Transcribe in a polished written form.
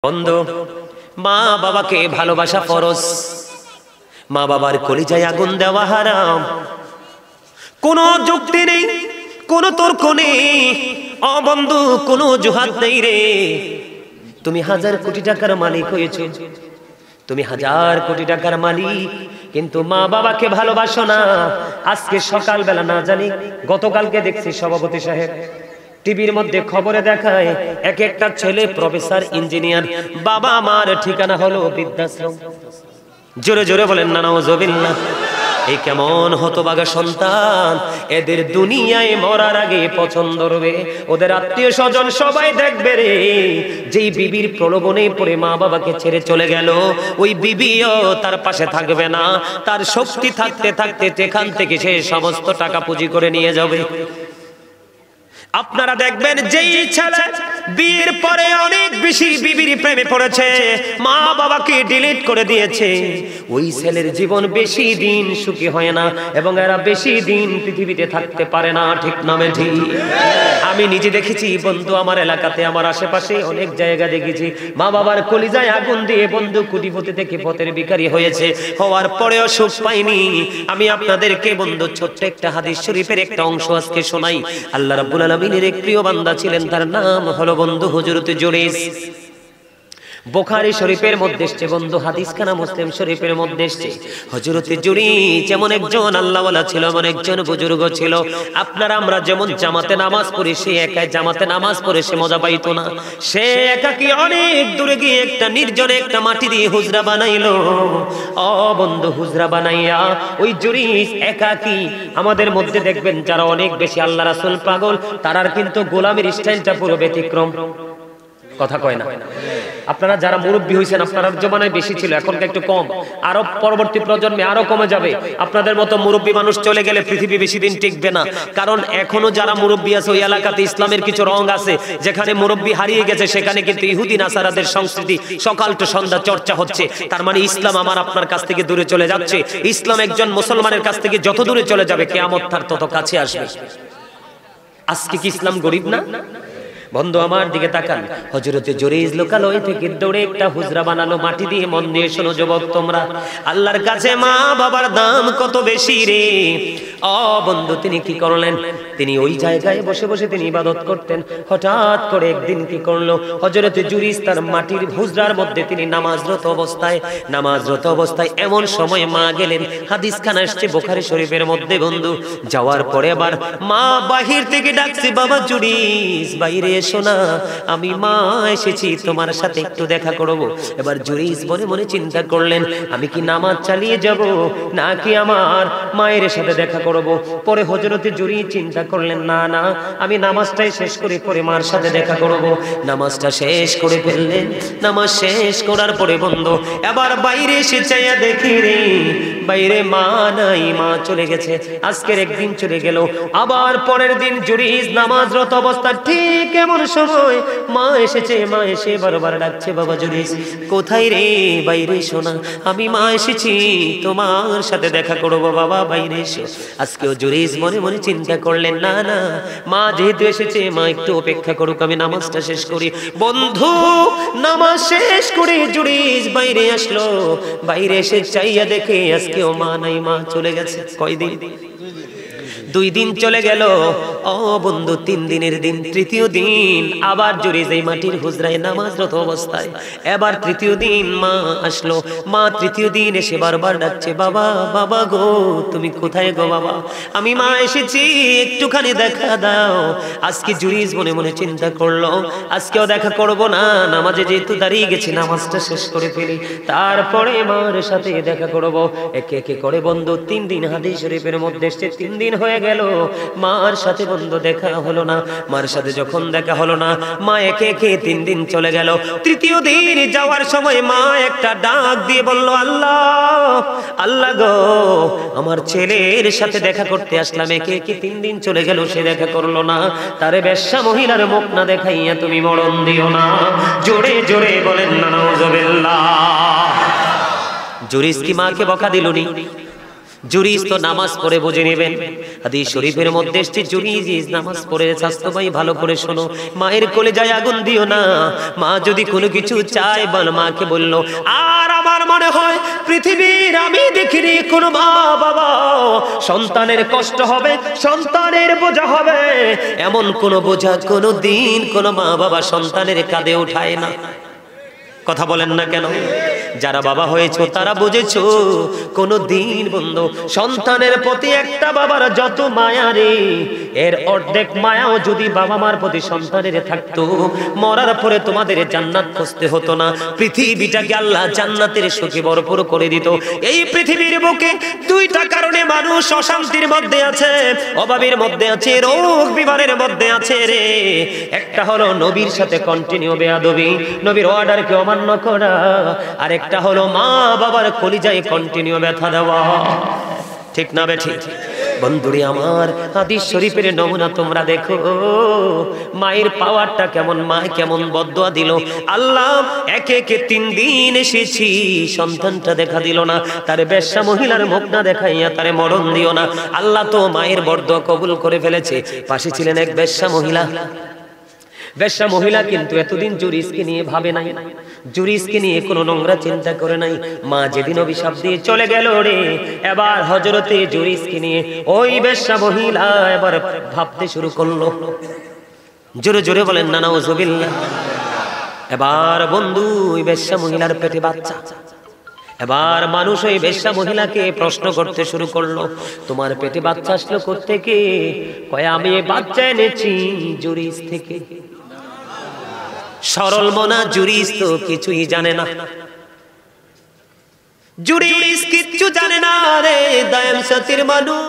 বন্ধু, মা বাবাকে ভালোবাসা ফরজ। মা বাবার কলিজায় আগুন দেওয়া হারাম। কোনো যুক্তি নেই, কোনো তর্ক নেই। ও বন্ধু, কোনো অজুহাত নেই রে। তুমি 1000 কোটি টাকার মালিক হয়েছো, তুমি 1000 কোটি টাকার মালিক, কিন্তু মা বাবাকে ভালোবাসো না। আজকে সকালবেলা না জানি গতকালকে দেখছি সভাপতি সাহেব টিভির মধ্যে খবরে দেখায় এক একটা ছেলে প্রফেসর, ইঞ্জিনিয়ার, বাবা মার ঠিকানা হলো বৃদ্ধাশ্রম। জোরে জোরে বলেন না নাউজুবিল্লাহ। এই কেমন হতভাগা সন্তান, এদের দুনিয়ায় মরার আগে পছন্দ হবে, ওদের আত্মীয় স্বজন সবাই দেখবে রে। যেই বিবির প্রলোভনে পড়ে মা বাবাকে ছেড়ে চলে গেল, ওই বিবিও তার পাশে থাকবে না। তার শক্তি থাকতে থাকতে যেখান থেকে সে সমস্ত টাকা পুঁজি করে নিয়ে যাবে। আপনারা দেখবেন যেই ছেলে বিয়ের পরে অনেক বেশি বিবির প্রেমে পড়েছে, মা বাবাকে ডিলিট করে দিয়েছে, ওই ছেলের জীবন বেশি দিন সুখী হয় না এবং এরা বেশি দিন পৃথিবীতে থাকতে পারে না। ঠিক না ঠিক? আমি নিজে দেখেছি বন্ধু, আমার এলাকাতে, আমার আশেপাশে অনেক জায়গা দেখেছি মা বাবার কলিজায় আগুন দিয়ে বন্ধু কোটিপতি থেকে পথের ভিখারি হয়েছে, হওয়ার পরেও সুখ পাইনি। আমি আপনাদেরকে বন্ধু ছোট্ট একটা হাদিস শরীফের একটা অংশ আজকে শোনাই। আল্লাহ রাব্বুল আলামিনের এক প্রিয় বান্দা ছিলেন, তার নাম হলো বন্ধু হযরত জুরাইজ। বুখারী শরীফের মধ্যে এসেছে বন্ধু, হাদিসখানা মুসলিম শরীফের মধ্যে এসেছে। হযরত জুরাইজ যেমন একজন আল্লাহওয়ালা ছিল, এমন একজন বুজুর্গ ছিল। আপনারা আমরা যেমন জামাতে নামাজ পড়ি, সে একাই জামাতে নামাজ পড়ে সে মজা পাইতো না। সে একাকি অনেক দূরে গিয়ে একটা নির্জনে একটা মাটি দিয়ে হুজরা বানাইলো। ও বন্ধু, হুজরা বানাইয়া ওই জুরাইজ একাকি। আমাদের মধ্যে দেখবেন যারা অনেক বেশি আল্লাহ রাসূল পাগল, তারার কিন্তু গোলামের স্টাইলটা পুরো ব্যতিক্রম। কথা কয় না? আপনারা যারা মুরব্বী হয়েছেন, আপনারা জমানায় বেশি ছিল, এখনকার একটু কম, আরো পরবর্তী প্রজন্মে আরো কমে যাবে। আপনাদের মতো মুরব্বী মানুষ চলে গেলে পৃথিবী বেশি দিন টিকবে না। কারণ এখনো যারা মুরব্বী আছে ওই এলাকাতে ইসলামের কিছু রং আছে। যেখানে মুরব্বী হারিয়ে গেছে সেখানে কিন্তু ইহুদি নাসারাদের সংস্কৃতি সকাল টু সন্ধ্যা চর্চা হচ্ছে। তার মানে ইসলাম আমার আপনার কাছ থেকে দূরে চলে যাচ্ছে। ইসলাম একজন মুসলমানের কাছ থেকে যত দূরে চলে যাবে, কিয়ামত তার তত কাছে আসবে। আজকে কি ইসলাম গরিব না? বন্ধু আমার দিকে তাকান। হযরত জুরাইজ লোকালয় থেকে দৌড়ে একটা হুজরা বানালো মাটি দিয়ে। মন দিয়ে শোনো যুবক তোমরা, আল্লাহর কাছে মা বাবার দাম কত বেশি রে। ও বন্ধু, তিনি কি করলেন? তিনি ওই জায়গায় বসে বসে তিনি ইবাদত করতেন। হঠাৎ করে একদিন কি করলো, হযরত জুরাইজ তার মাটির হুজরার মধ্যে তিনি নামাজরত অবস্থায় এমন সময় মা গেলেন। হাদিসখানা আসছে বুখারী শরীফের মধ্যে বন্ধু। যাওয়ার পরে আবার মা বাহির থেকে ডাকছে, বাবা জুরাইজ বাইরে এসো না, আমি মা এসেছি, তোমার সাথে একটু দেখা করব। এবার জুরাইজ মনে মনে চিন্তা করলেন, আমি কি নামাজ চালিয়ে যাব নাকি আমার মায়ের সাথে দেখা করব? পরে হযরত জুরাইজ চিন্তা করলেন, না না, আমি নামাজটাই শেষ করে পরে মার সাথে দেখা করব। নামাজটা শেষ করে ফেললেন। নামাজ শেষ করার পরে বন্ধু এবার বাইরে এসে চাইয়া দেখি রে, বাইরে মা নাই, মা চলে গেছে। আজকের একদিন চলে গেল। আবার পরের দিন জুরাইজ নামাজরত অবস্থা ঠিক এমন সময় মা এসেছে। মা এসে বারবার ডাকছে, বাবা জুরাইজ কোথায় রে? বাইরে এসো না, আমি মা এসেছি, তোমার সাথে দেখা করবো, বাবা বাইরে এসো। আজকেও জুরাইজ মনে মনে চিন্তা করলেন, না না, মা যেহেতু এসেছে, মা একটু অপেক্ষা করুক, আমি নামাজটা শেষ করি। বন্ধু নামাজ শেষ করে জুরাইজ বাইরে আসলো। বাইরে এসে চাইয়া দেখে আজকেও মা নাই, মা চলে গেছে। কয়দিন? 2 দিন চলে গেল। ও বন্ধু, 3 দিনের দিন, তৃতীয় দিন আবার জুরাইজ এই মাটির হুজরায় নামাজরত অবস্থায়। এবার তৃতীয় দিন মা আসলো। মা তৃতীয় দিন এসে বারবার ডাকছে, বাবা, বাবা গো, তুমি কোথায় গো বাবা? আমি মা এসেছি, একটুখানি দেখা দাও। আজকে জুরাইজ মনে মনে চিন্তা করলো, আজকেও দেখা করব না, নামাজে যেহেতু দাঁড়িয়ে গেছি, নামাজটা শেষ করে ফেলি, তারপরে মার সাথে দেখা করব। একে একে করে বন্ধু 3 দিন হাদিস শরীফের মধ্যে এসেছে। 3 দিন হয়ে গেল, মার সাথে বন্ধু দেখা হলো না। মার সাথে যখন দেখা হলো না, মা একে একে 3 দিন চলে গেল। তৃতীয় দিন যাওয়ার সময় মা একটা ডাক দিয়ে বলল, আল্লাহ, আল্লাহ গো, আমার ছেলের সাথে দেখা করতে আসলাম, একে একে 3 দিন চলে গেল, সে দেখা করলো না। তারে বেশ্যা মহিলার মুখ না দেখাইয়া তুমি মরণ দিও না। জোরে জোরে বলেন না নাউজুবিল্লাহ। জুরাইজ কি মাকে বকা দিলনি? জুরিস তো নামাজ পড়ে বুঝে নেবেন। হাদিস শরীফের মধ্যে এসেছে জুরিস নামাজ পড়ে স্বাস্থ্য ভাই ভালো করে শোনো, মায়ের কোলে যায় আগুন দিও না। মা যদি কোনো কিছু চায় বল, মাকে বললো আর আমার মনে হয় পৃথিবীর আমি দেখিনি কোনো মা বাবা সন্তানের কষ্ট হবে, সন্তানের বোঝা হবে, এমন কোন বোঝা কোনো দিন কোনো মা বাবা সন্তানের কাঁধে উঠায় না। কথা বলেন না কেন? যারা বাবা হয়েছো তারা বুঝেছো কোন দিন বন্ধু সন্তানের প্রতি একটা বাবার যত মায়া রে, এর অর্ধেক মায়াও যদি বাবা মার প্রতি সন্তানের থাকতো, মরার পরে তোমাদের জান্নাত খুঁজতে হতো না, পৃথিবীটাকে আল্লাহ জান্নাতের সুখে ভরপুর করে দিত। এই পৃথিবীর বুকে দুইটা কারণে মানুষ অশান্তির মধ্যে আছে, অভাবের মধ্যে আছে, রোগ বিমারের মধ্যে আছে রে। একটা হলো নবীর সাথে কন্টিনিউ বেয়াদবি, নবীর অর্ডারকে অমান্য করা, আর একটা হলো মা বাবার কলিজায় কন্টিনিউ ব্যথা দেওয়া। ঠিক না বেঠিক? বন্ধুরে আমার, হাদিস শরীফের নমুনা তোমরা দেখো, মায়ের পাওয়ারটা কেমন, মা কেমন বদদুয়া দিল। আল্লাহ একে একে 3 দিন এসেছি, সন্তানটা দেখা দিল না, তার বেশ্যা মহিলার মুখ না দেখাইয়া তারে মরণ দিও না। আল্লাহ তো মায়ের বরদুয়া কবুল করে ফেলেছে। পাশে ছিলেন এক বেশ্যা মহিলা। বেশ্যা মহিলা কিন্তু এতদিন জুরিসকে নিয়ে ভাবে নাই, জুরিসকে নিয়ে কোনো নোংরা চিন্তা করে নাই। মা যেদিন অভিশাপ দিয়ে চলে গেল রে, এবার হযরতে জুরিসকে নিয়ে ওই বেশ্যা মহিলা এবার ভাবতে শুরু করলো। জোরে জোরে বলেন না নাউজুবিল্লাহ। এবার বন্ধু ওই বেশ্যা মহিলার পেটে বাচ্চা। এবার মানুষ ওই বেশ্যা মহিলাকে প্রশ্ন করতে শুরু করলো, তোমার পেটে বাচ্চা আসলো কোত্থেকে? কয় আমি বাচ্চা এনেছি জুরিস থেকে। সরল মনা জুরিস তো কিছুই জানে না, জুরিস কিচ্ছু জানে না রে, দায়াম সাথীর মানুষ।